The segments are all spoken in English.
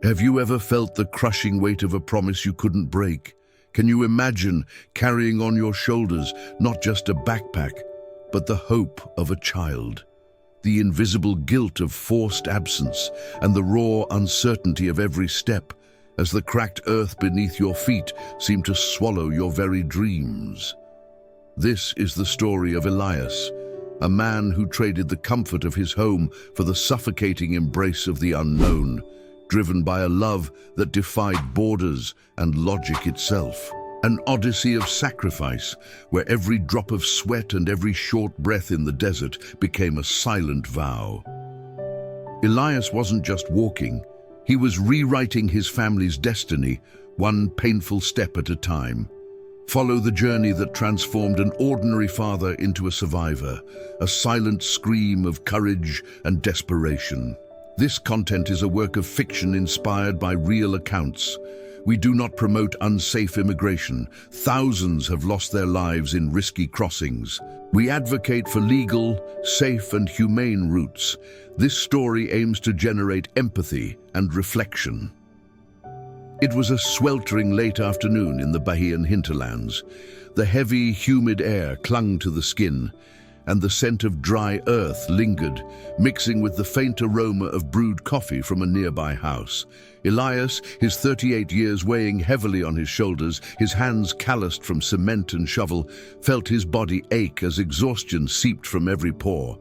Have you ever felt the crushing weight of a promise you couldn't break? Can you imagine carrying on your shoulders not just a backpack, but the hope of a child? The invisible guilt of forced absence and the raw uncertainty of every step as the cracked earth beneath your feet seemed to swallow your very dreams. This is the story of Elias, a man who traded the comfort of his home for the suffocating embrace of the unknown, driven by a love that defied borders and logic itself. An odyssey of sacrifice, where every drop of sweat and every short breath in the desert became a silent vow. Elias wasn't just walking, he was rewriting his family's destiny, one painful step at a time. Follow the journey that transformed an ordinary father into a survivor, a silent scream of courage and desperation. This content is a work of fiction inspired by real accounts. We do not promote unsafe immigration. Thousands have lost their lives in risky crossings. We advocate for legal, safe and humane routes. This story aims to generate empathy and reflection. It was a sweltering late afternoon in the Bahian hinterlands. The heavy, humid air clung to the skin, and the scent of dry earth lingered, mixing with the faint aroma of brewed coffee from a nearby house. Elias, his 38 years weighing heavily on his shoulders, his hands calloused from cement and shovel, felt his body ache as exhaustion seeped from every pore.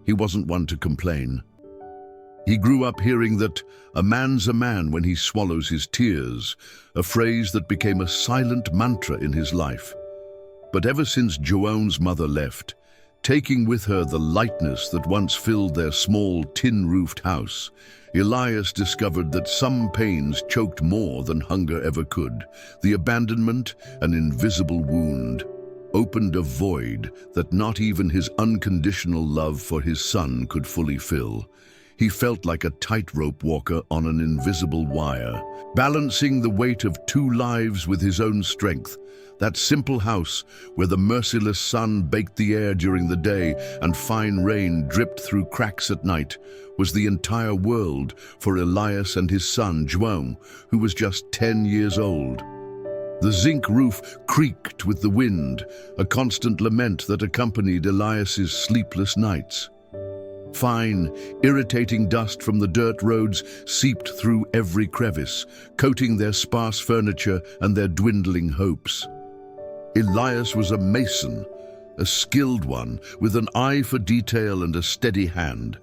He wasn't one to complain. He grew up hearing that a man's a man when he swallows his tears, a phrase that became a silent mantra in his life. But ever since João's mother left, taking with her the lightness that once filled their small tin-roofed house, Elias discovered that some pains choked more than hunger ever could. The abandonment, an invisible wound, opened a void that not even his unconditional love for his son could fully fill. He felt like a tightrope walker on an invisible wire, balancing the weight of two lives with his own strength. That simple house, where the merciless sun baked the air during the day and fine rain dripped through cracks at night, was the entire world for Elias and his son, João, who was just 10 years old. The zinc roof creaked with the wind, a constant lament that accompanied Elias's sleepless nights. Fine, irritating dust from the dirt roads seeped through every crevice, coating their sparse furniture and their dwindling hopes. Elias was a mason, a skilled one, with an eye for detail and a steady hand.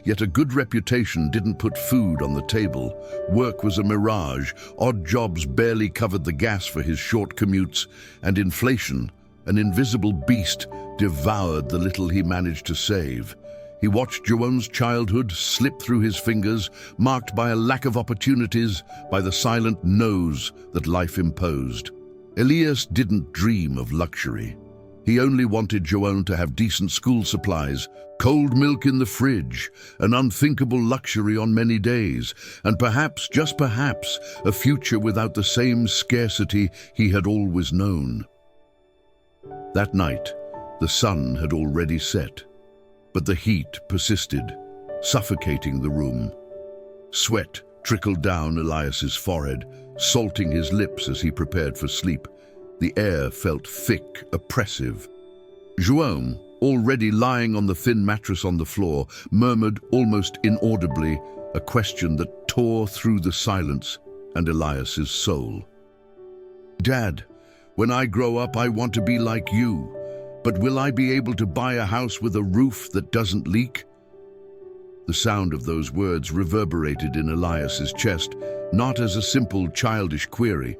Yet a good reputation didn't put food on the table. Work was a mirage, odd jobs barely covered the gas for his short commutes, and inflation, an invisible beast, devoured the little he managed to save. He watched João's childhood slip through his fingers, marked by a lack of opportunities, by the silent no's that life imposed. Elias didn't dream of luxury. He only wanted João to have decent school supplies, cold milk in the fridge, an unthinkable luxury on many days, and perhaps, just perhaps, a future without the same scarcity he had always known. That night, the sun had already set, but the heat persisted, suffocating the room. Sweat trickled down Elias's forehead, salting his lips as he prepared for sleep. The air felt thick, oppressive. João, already lying on the thin mattress on the floor, murmured almost inaudibly a question that tore through the silence and Elias's soul. "Dad, when I grow up, I want to be like you. But will I be able to buy a house with a roof that doesn't leak?" The sound of those words reverberated in Elias's chest, not as a simple childish query,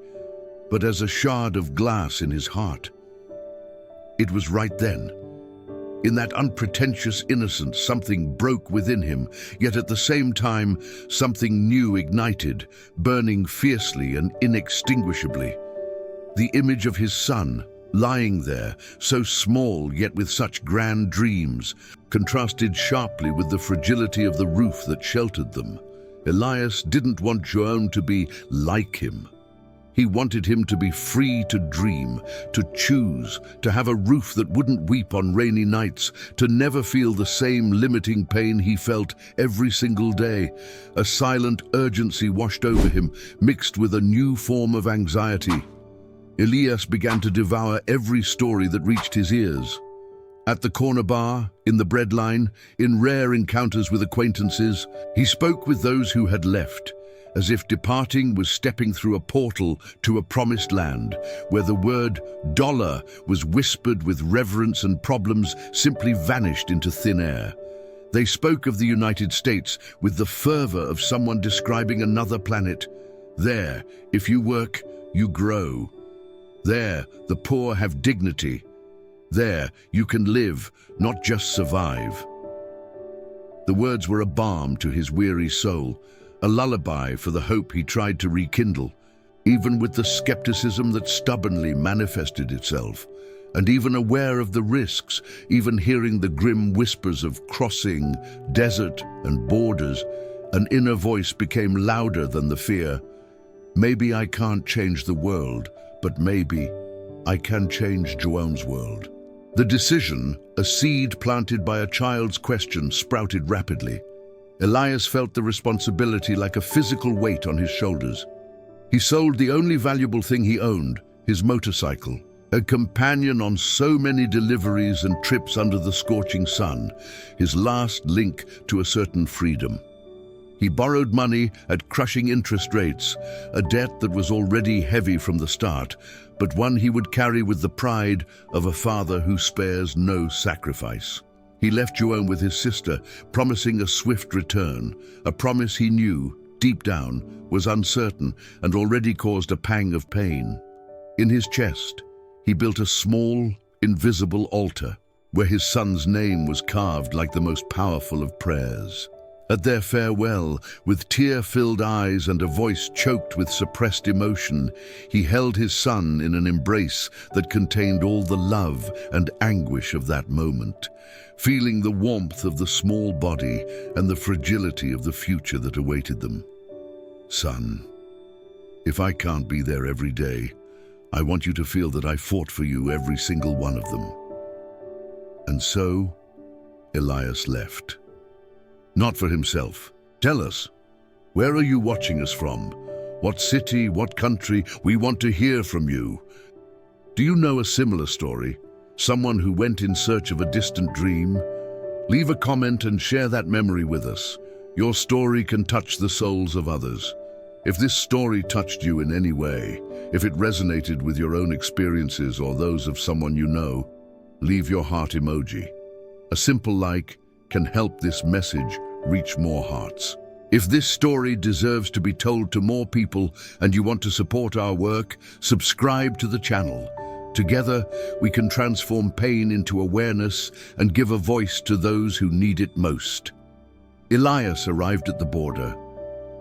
but as a shard of glass in his heart. It was right then. In that unpretentious innocence, something broke within him, yet at the same time, something new ignited, burning fiercely and inextinguishably. The image of his son, lying there, so small yet with such grand dreams, contrasted sharply with the fragility of the roof that sheltered them. Elias didn't want João to be like him. He wanted him to be free to dream, to choose, to have a roof that wouldn't weep on rainy nights, to never feel the same limiting pain he felt every single day. A silent urgency washed over him, mixed with a new form of anxiety. Elias began to devour every story that reached his ears. At the corner bar, in the bread line, in rare encounters with acquaintances, he spoke with those who had left, as if departing was stepping through a portal to a promised land, where the word dollar was whispered with reverence and problems simply vanished into thin air. They spoke of the United States with the fervor of someone describing another planet. There, if you work, you grow. There, the poor have dignity. There, you can live, not just survive. The words were a balm to his weary soul, a lullaby for the hope he tried to rekindle, even with the skepticism that stubbornly manifested itself, and even aware of the risks, even hearing the grim whispers of crossing, desert, and borders, an inner voice became louder than the fear. Maybe I can't change the world, but maybe I can change João's world. The decision, a seed planted by a child's question, sprouted rapidly. Elias felt the responsibility like a physical weight on his shoulders. He sold the only valuable thing he owned, his motorcycle, a companion on so many deliveries and trips under the scorching sun, his last link to a certain freedom. He borrowed money at crushing interest rates, a debt that was already heavy from the start, but one he would carry with the pride of a father who spares no sacrifice. He left João with his sister, promising a swift return, a promise he knew, deep down, was uncertain and already caused a pang of pain. In his chest, he built a small, invisible altar, where his son's name was carved like the most powerful of prayers. At their farewell, with tear-filled eyes and a voice choked with suppressed emotion, he held his son in an embrace that contained all the love and anguish of that moment, feeling the warmth of the small body and the fragility of the future that awaited them. Son, if I can't be there every day, I want you to feel that I fought for you every single one of them. And so, Elias left. Not for himself. Tell us, where are you watching us from? What city, what country? We want to hear from you. Do you know a similar story? Someone who went in search of a distant dream? Leave a comment and share that memory with us. Your story can touch the souls of others. If this story touched you in any way, if it resonated with your own experiences or those of someone you know, leave your heart emoji. A simple like can help this message reach more hearts. If this story deserves to be told to more people and you want to support our work, subscribe to the channel. Together, we can transform pain into awareness and give a voice to those who need it most. Elias arrived at the border.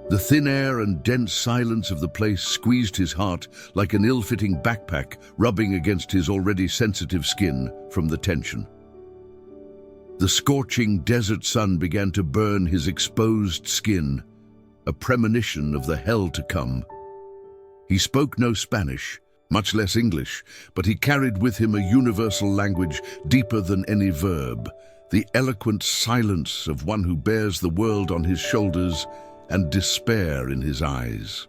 The thin air and dense silence of the place squeezed his heart like an ill-fitting backpack rubbing against his already sensitive skin from the tension. The scorching desert sun began to burn his exposed skin, a premonition of the hell to come. He spoke no Spanish, much less English, but he carried with him a universal language deeper than any verb, the eloquent silence of one who bears the world on his shoulders and despair in his eyes.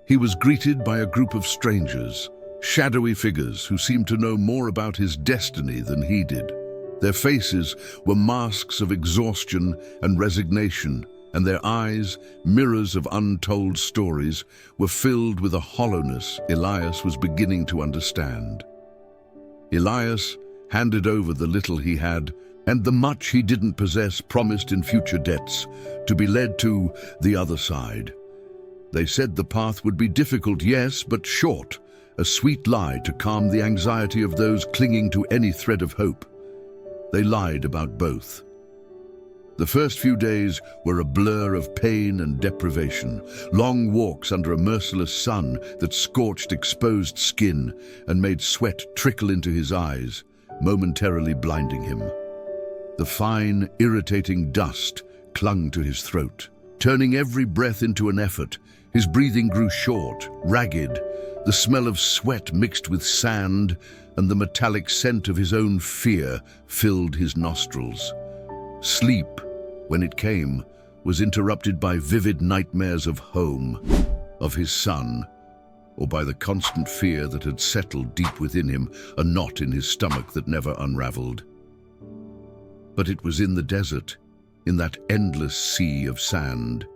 He was greeted by a group of strangers, shadowy figures who seemed to know more about his destiny than he did. Their faces were masks of exhaustion and resignation, and their eyes, mirrors of untold stories, were filled with a hollowness Elias was beginning to understand. Elias handed over the little he had, and the much he didn't possess promised in future debts, to be led to the other side. They said the path would be difficult, yes, but short, a sweet lie to calm the anxiety of those clinging to any thread of hope. They lied about both. The first few days were a blur of pain and deprivation, long walks under a merciless sun that scorched exposed skin and made sweat trickle into his eyes, momentarily blinding him. The fine, irritating dust clung to his throat, Turning every breath into an effort, his breathing grew short, ragged. The smell of sweat mixed with sand and the metallic scent of his own fear filled his nostrils. Sleep, when it came, was interrupted by vivid nightmares of home, of his son, or by the constant fear that had settled deep within him, a knot in his stomach that never unraveled. But it was in the desert, in that endless sea of sand,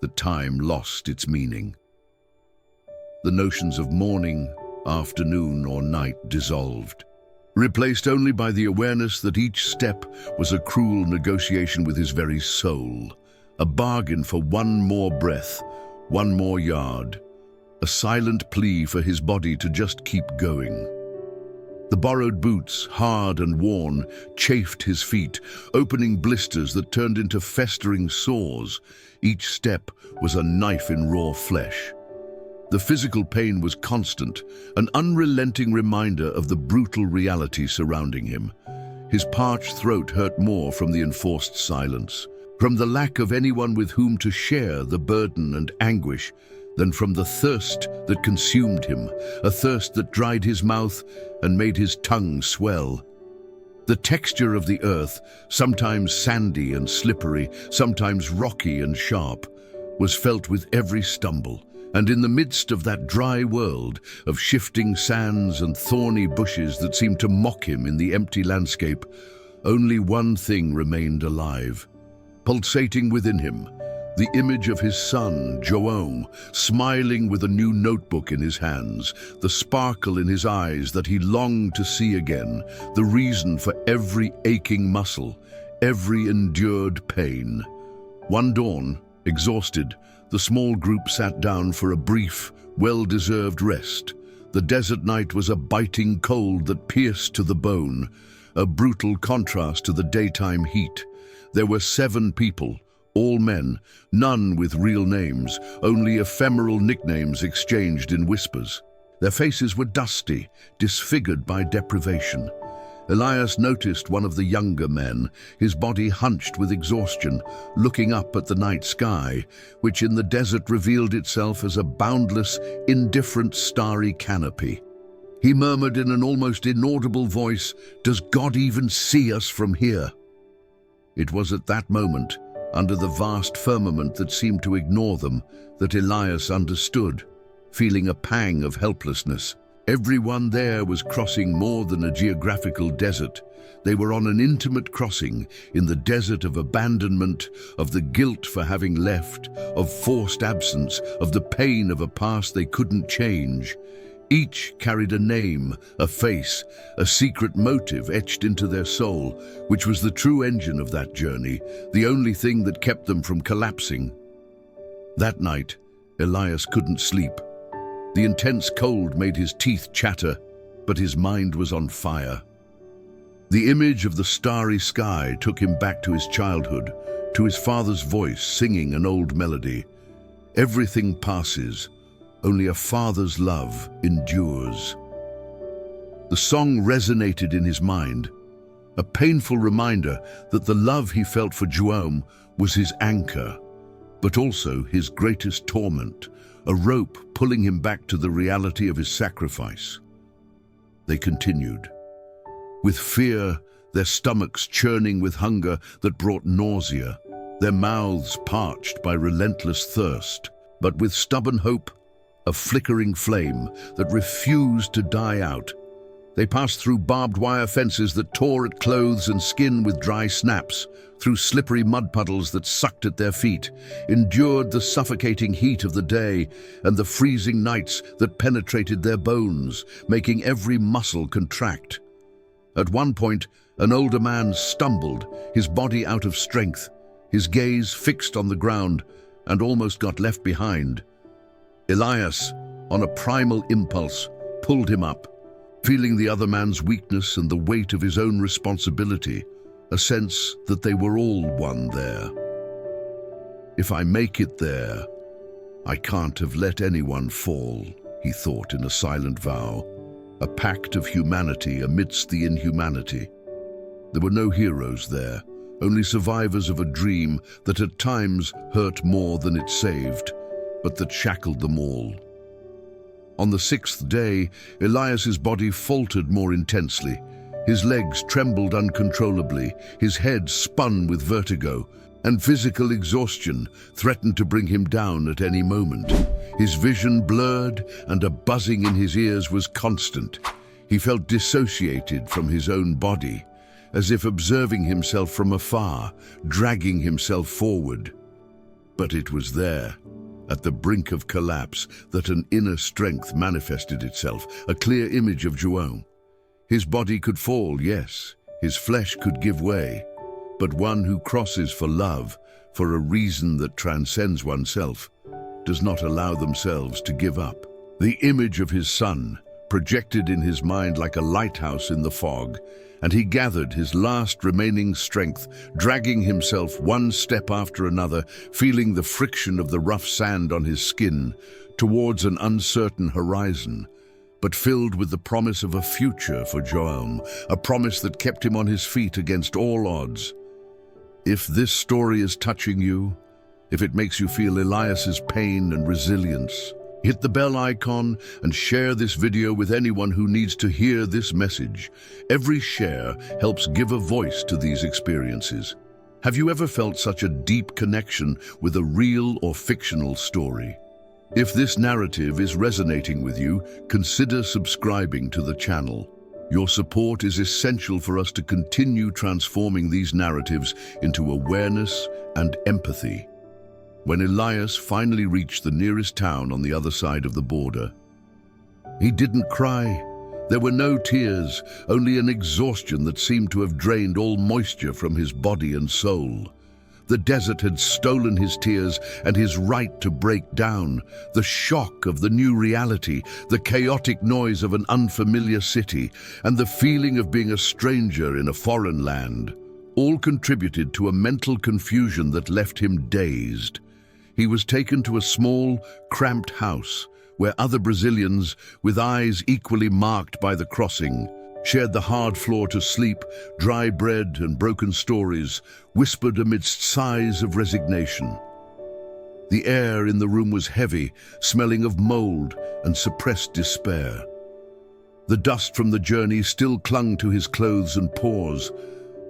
that time lost its meaning. The notions of morning, afternoon, or night dissolved, replaced only by the awareness that each step was a cruel negotiation with his very soul, a bargain for one more breath, one more yard, a silent plea for his body to just keep going. The borrowed boots, hard and worn, chafed his feet, opening blisters that turned into festering sores. Each step was a knife in raw flesh. The physical pain was constant, an unrelenting reminder of the brutal reality surrounding him. His parched throat hurt more from the enforced silence, from the lack of anyone with whom to share the burden and anguish, than from the thirst that consumed him, a thirst that dried his mouth and made his tongue swell. The texture of the earth, sometimes sandy and slippery, sometimes rocky and sharp, was felt with every stumble. And in the midst of that dry world of shifting sands and thorny bushes that seemed to mock him in the empty landscape, only one thing remained alive, pulsating within him, the image of his son, João, smiling with a new notebook in his hands, the sparkle in his eyes that he longed to see again, the reason for every aching muscle, every endured pain. One dawn, exhausted, the small group sat down for a brief, well-deserved rest. The desert night was a biting cold that pierced to the bone, a brutal contrast to the daytime heat. There were 7 people, all men, none with real names, only ephemeral nicknames exchanged in whispers. Their faces were dusty, disfigured by deprivation. Elias noticed one of the younger men, his body hunched with exhaustion, looking up at the night sky, which in the desert revealed itself as a boundless, indifferent, starry canopy. He murmured in an almost inaudible voice, "Does God even see us from here?" It was at that moment, under the vast firmament that seemed to ignore them, that Elias understood, feeling a pang of helplessness. Everyone there was crossing more than a geographical desert. They were on an intimate crossing in the desert of abandonment, of the guilt for having left, of forced absence, of the pain of a past they couldn't change. Each carried a name, a face, a secret motive etched into their soul, which was the true engine of that journey, the only thing that kept them from collapsing. That night, Elias couldn't sleep. The intense cold made his teeth chatter, but his mind was on fire. The image of the starry sky took him back to his childhood, to his father's voice singing an old melody. Everything passes, only a father's love endures. The song resonated in his mind, a painful reminder that the love he felt for João was his anchor, but also his greatest torment, a rope pulling him back to the reality of his sacrifice. They continued, with fear, their stomachs churning with hunger that brought nausea, their mouths parched by relentless thirst, but with stubborn hope, a flickering flame that refused to die out. They passed through barbed wire fences that tore at clothes and skin with dry snaps, through slippery mud puddles that sucked at their feet, endured the suffocating heat of the day and the freezing nights that penetrated their bones, making every muscle contract. At one point, an older man stumbled, his body out of strength, his gaze fixed on the ground, and almost got left behind. Elias, on a primal impulse, pulled him up, feeling the other man's weakness and the weight of his own responsibility, a sense that they were all one there. If I make it there, I can't have let anyone fall, he thought in a silent vow, a pact of humanity amidst the inhumanity. There were no heroes there, only survivors of a dream that at times hurt more than it saved, but that shackled them all. On the sixth day, Elias's body faltered more intensely. His legs trembled uncontrollably, his head spun with vertigo, and physical exhaustion threatened to bring him down at any moment. His vision blurred, and a buzzing in his ears was constant. He felt dissociated from his own body, as if observing himself from afar, dragging himself forward. But it was there, at the brink of collapse, that an inner strength manifested itself, a clear image of João. His body could fall, yes, his flesh could give way, but one who crosses for love, for a reason that transcends oneself, does not allow themselves to give up. The image of his son projected in his mind like a lighthouse in the fog, and he gathered his last remaining strength, dragging himself one step after another, feeling the friction of the rough sand on his skin, towards an uncertain horizon, but filled with the promise of a future for João, a promise that kept him on his feet against all odds. If this story is touching you, if it makes you feel Elias's pain and resilience, hit the bell icon and share this video with anyone who needs to hear this message. Every share helps give a voice to these experiences. Have you ever felt such a deep connection with a real or fictional story? If this narrative is resonating with you, consider subscribing to the channel. Your support is essential for us to continue transforming these narratives into awareness and empathy. When Elias finally reached the nearest town on the other side of the border, he didn't cry. There were no tears, only an exhaustion that seemed to have drained all moisture from his body and soul. The desert had stolen his tears and his right to break down. The shock of the new reality, the chaotic noise of an unfamiliar city, and the feeling of being a stranger in a foreign land, all contributed to a mental confusion that left him dazed. He was taken to a small, cramped house where other Brazilians, with eyes equally marked by the crossing, shared the hard floor to sleep, dry bread and broken stories, whispered amidst sighs of resignation. The air in the room was heavy, smelling of mold and suppressed despair. The dust from the journey still clung to his clothes and pores,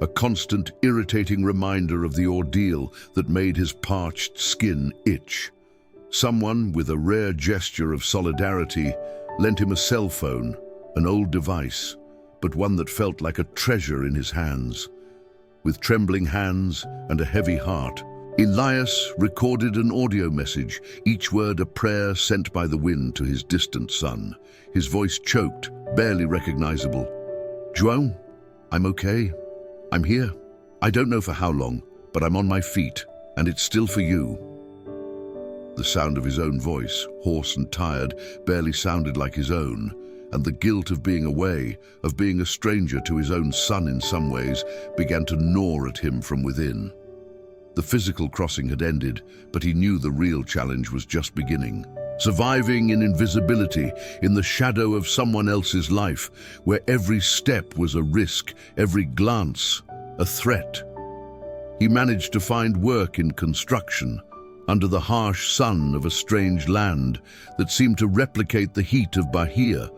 a constant, irritating reminder of the ordeal that made his parched skin itch. Someone, with a rare gesture of solidarity, lent him a cell phone, an old device, but one that felt like a treasure in his hands. With trembling hands and a heavy heart, Elias recorded an audio message, each word a prayer sent by the wind to his distant son. His voice choked, barely recognizable. "João, I'm okay. I'm here. I don't know for how long, but I'm on my feet, and it's still for you." The sound of his own voice, hoarse and tired, barely sounded like his own, and the guilt of being away, of being a stranger to his own son in some ways, began to gnaw at him from within. The physical crossing had ended, but he knew the real challenge was just beginning. Surviving in invisibility, in the shadow of someone else's life, where every step was a risk, every glance a threat. He managed to find work in construction, under the harsh sun of a strange land that seemed to replicate the heat of Bahia,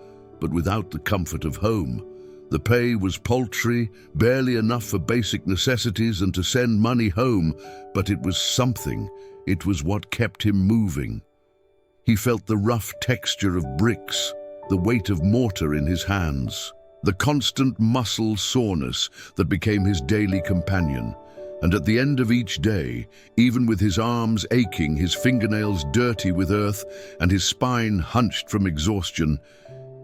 but without the comfort of home. The pay was paltry, barely enough for basic necessities and to send money home, but it was something. It was what kept him moving. He felt the rough texture of bricks, the weight of mortar in his hands, the constant muscle soreness that became his daily companion. And at the end of each day, even with his arms aching, his fingernails dirty with earth, and his spine hunched from exhaustion,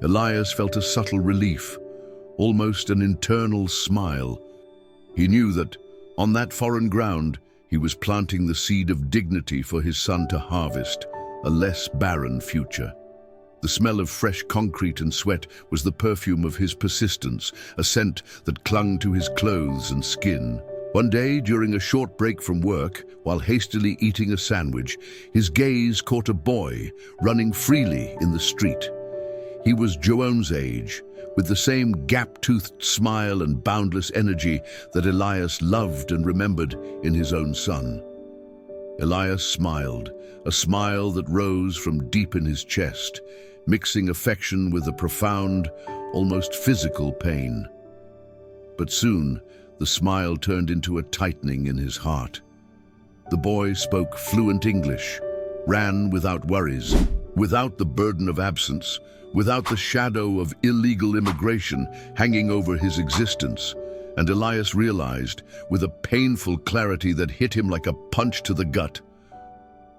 Elias felt a subtle relief, almost an internal smile. He knew that, on that foreign ground, he was planting the seed of dignity for his son to harvest, a less barren future. The smell of fresh concrete and sweat was the perfume of his persistence, a scent that clung to his clothes and skin. One day, during a short break from work, while hastily eating a sandwich, his gaze caught a boy running freely in the street. He was João's age, with the same gap-toothed smile and boundless energy that Elias loved and remembered in his own son. Elias smiled, a smile that rose from deep in his chest, mixing affection with a profound, almost physical pain. But soon, the smile turned into a tightening in his heart. The boy spoke fluent English, ran without worries, without the burden of absence, without the shadow of illegal immigration hanging over his existence. And Elias realized, with a painful clarity that hit him like a punch to the gut,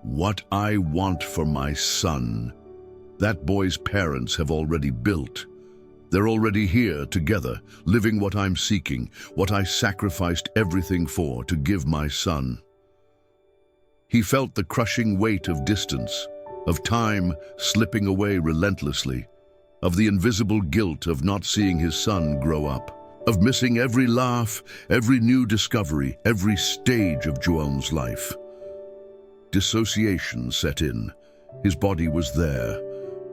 what I want for my son, that boy's parents have already built. They're already here together, living what I'm seeking, what I sacrificed everything for to give my son. He felt the crushing weight of distance, of time slipping away relentlessly, of the invisible guilt of not seeing his son grow up, of missing every laugh, every new discovery, every stage of João's life. Dissociation set in. His body was there,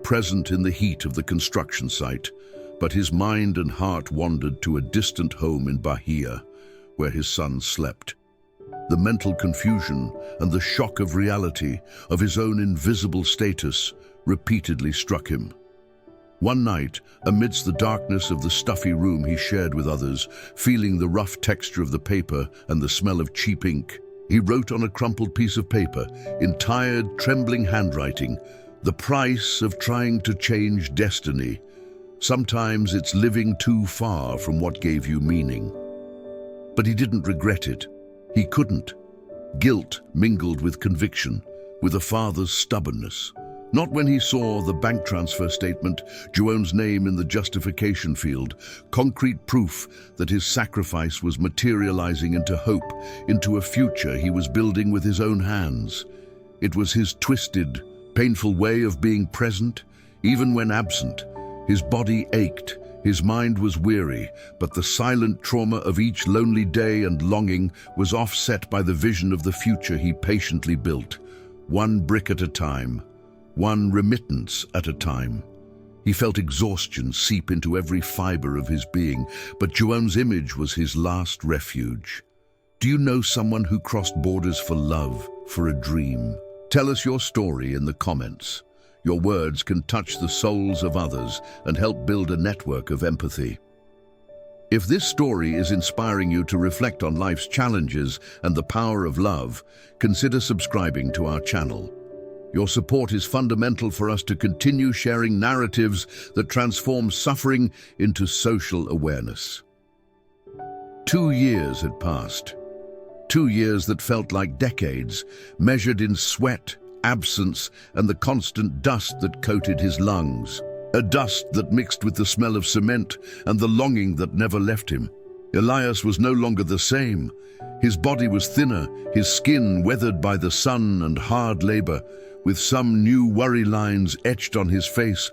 present in the heat of the construction site, but his mind and heart wandered to a distant home in Bahia, where his son slept. The mental confusion and the shock of reality, of his own invisible status, repeatedly struck him. One night, amidst the darkness of the stuffy room he shared with others, feeling the rough texture of the paper and the smell of cheap ink, he wrote on a crumpled piece of paper, in tired, trembling handwriting, the price of trying to change destiny. Sometimes it's living too far from what gave you meaning. But he didn't regret it. He couldn't. Guilt mingled with conviction, with a father's stubbornness. Not when he saw the bank transfer statement, João's name in the justification field, concrete proof that his sacrifice was materializing into hope, into a future he was building with his own hands. It was his twisted, painful way of being present, even when absent. His body ached, his mind was weary, but the silent trauma of each lonely day and longing was offset by the vision of the future he patiently built, one brick at a time, one remittance at a time. He felt exhaustion seep into every fiber of his being, but João's image was his last refuge. Do you know someone who crossed borders for love, for a dream? Tell us your story in the comments. Your words can touch the souls of others and help build a network of empathy. If this story is inspiring you to reflect on life's challenges and the power of love, consider subscribing to our channel. Your support is fundamental for us to continue sharing narratives that transform suffering into social awareness. 2 years had passed. 2 years that felt like decades, measured in sweat, absence, and the constant dust that coated his lungs. A dust that mixed with the smell of cement and the longing that never left him. Elias was no longer the same. His body was thinner, his skin weathered by the sun and hard labor, with some new worry lines etched on his face.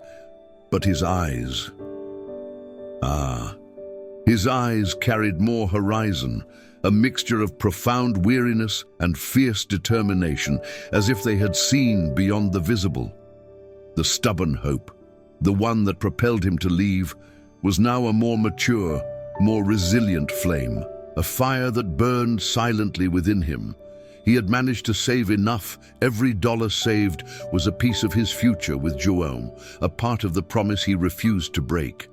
But his eyes... his eyes carried more horizon, a mixture of profound weariness and fierce determination, as if they had seen beyond the visible. The stubborn hope, the one that propelled him to leave, was now a more mature, more resilient flame, a fire that burned silently within him. He had managed to save enough. Every dollar saved was a piece of his future with João, a part of the promise he refused to break.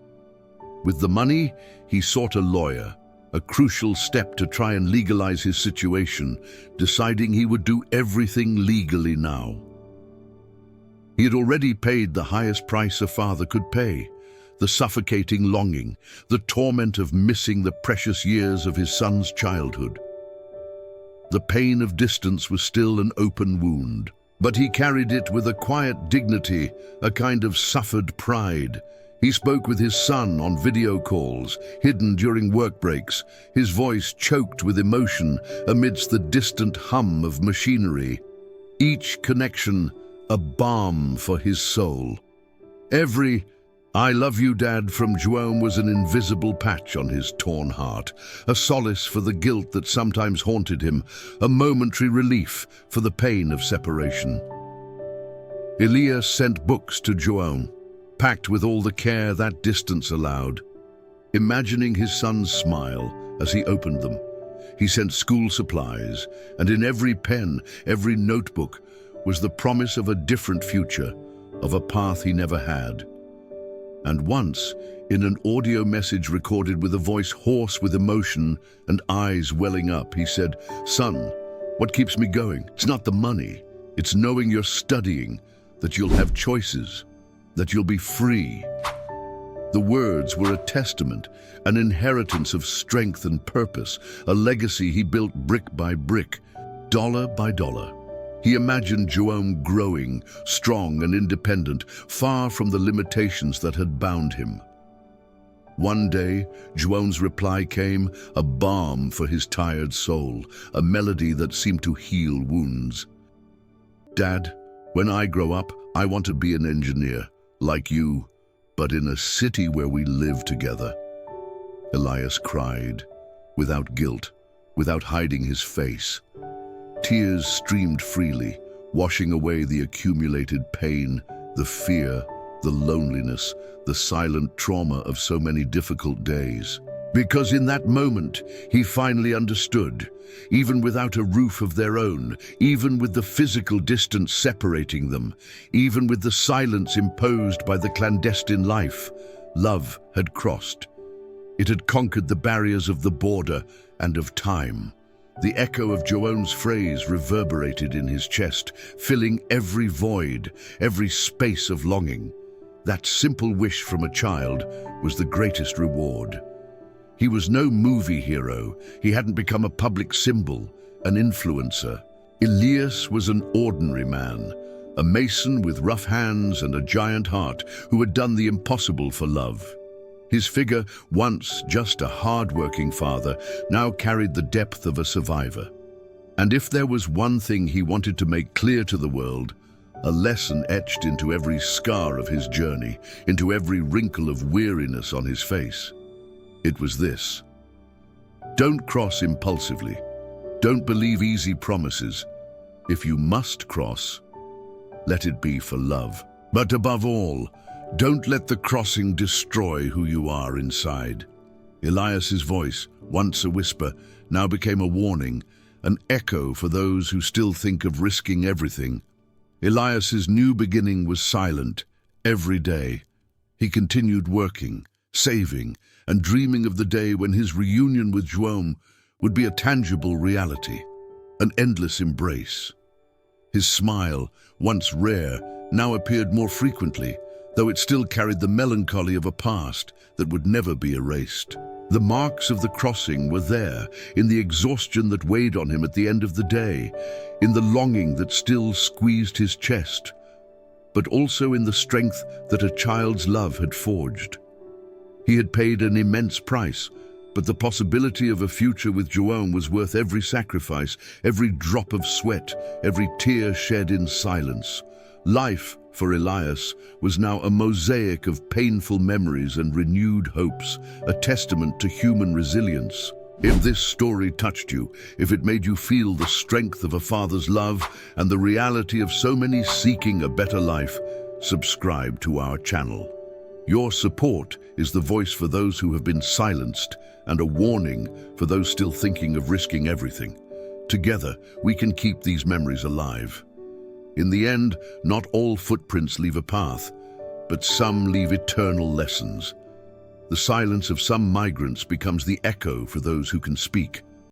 With the money, he sought a lawyer, a crucial step to try and legalize his situation, deciding he would do everything legally now. He had already paid the highest price a father could pay, the suffocating longing, the torment of missing the precious years of his son's childhood. The pain of distance was still an open wound, but he carried it with a quiet dignity, a kind of suffered pride. He spoke with his son on video calls, hidden during work breaks, his voice choked with emotion amidst the distant hum of machinery. Each connection a balm for his soul. Every "I love you, Dad" from João was an invisible patch on his torn heart, a solace for the guilt that sometimes haunted him, a momentary relief for the pain of separation. Elias sent books to João. packed with all the care that distance allowed. Imagining his son's smile as he opened them, he sent school supplies, and in every pen, every notebook, was the promise of a different future, of a path he never had. And once, in an audio message recorded with a voice hoarse with emotion and eyes welling up, he said, "Son, what keeps me going? It's not the money. It's knowing you're studying, that you'll have choices, that you'll be free." The words were a testament, an inheritance of strength and purpose, a legacy he built brick by brick, dollar by dollar. He imagined João growing, strong and independent, far from the limitations that had bound him. One day, João's reply came, a balm for his tired soul, a melody that seemed to heal wounds. "Dad, when I grow up, I want to be an engineer, like you, but in a city where we live together." Elias cried, without guilt, without hiding his face. Tears streamed freely, washing away the accumulated pain, the fear, the loneliness, the silent trauma of so many difficult days. Because in that moment, he finally understood, even without a roof of their own, even with the physical distance separating them, even with the silence imposed by the clandestine life, love had crossed. It had conquered the barriers of the border and of time. The echo of João's phrase reverberated in his chest, filling every void, every space of longing. That simple wish from a child was the greatest reward. He was no movie hero. He hadn't become a public symbol, an influencer. Elias was an ordinary man, a mason with rough hands and a giant heart who had done the impossible for love. His figure, once just a hard-working father, now carried the depth of a survivor. And if there was one thing he wanted to make clear to the world, a lesson etched into every scar of his journey, into every wrinkle of weariness on his face, it was this: don't cross impulsively. Don't believe easy promises. If you must cross, let it be for love. But above all, don't let the crossing destroy who you are inside. Elias's voice, once a whisper, now became a warning, an echo for those who still think of risking everything. Elias's new beginning was silent. Every day, he continued working, saving, and dreaming of the day when his reunion with João would be a tangible reality, an endless embrace. His smile, once rare, now appeared more frequently, though it still carried the melancholy of a past that would never be erased. The marks of the crossing were there, in the exhaustion that weighed on him at the end of the day, in the longing that still squeezed his chest, but also in the strength that a child's love had forged. He had paid an immense price, but the possibility of a future with João was worth every sacrifice, every drop of sweat, every tear shed in silence. Life, for Elias, was now a mosaic of painful memories and renewed hopes, a testament to human resilience. If this story touched you, if it made you feel the strength of a father's love and the reality of so many seeking a better life, subscribe to our channel. Your support is the voice for those who have been silenced and a warning for those still thinking of risking everything. Together, we can keep these memories alive. In the end, not all footprints leave a path, but some leave eternal lessons. The silence of some migrants becomes the echo for those who can speak,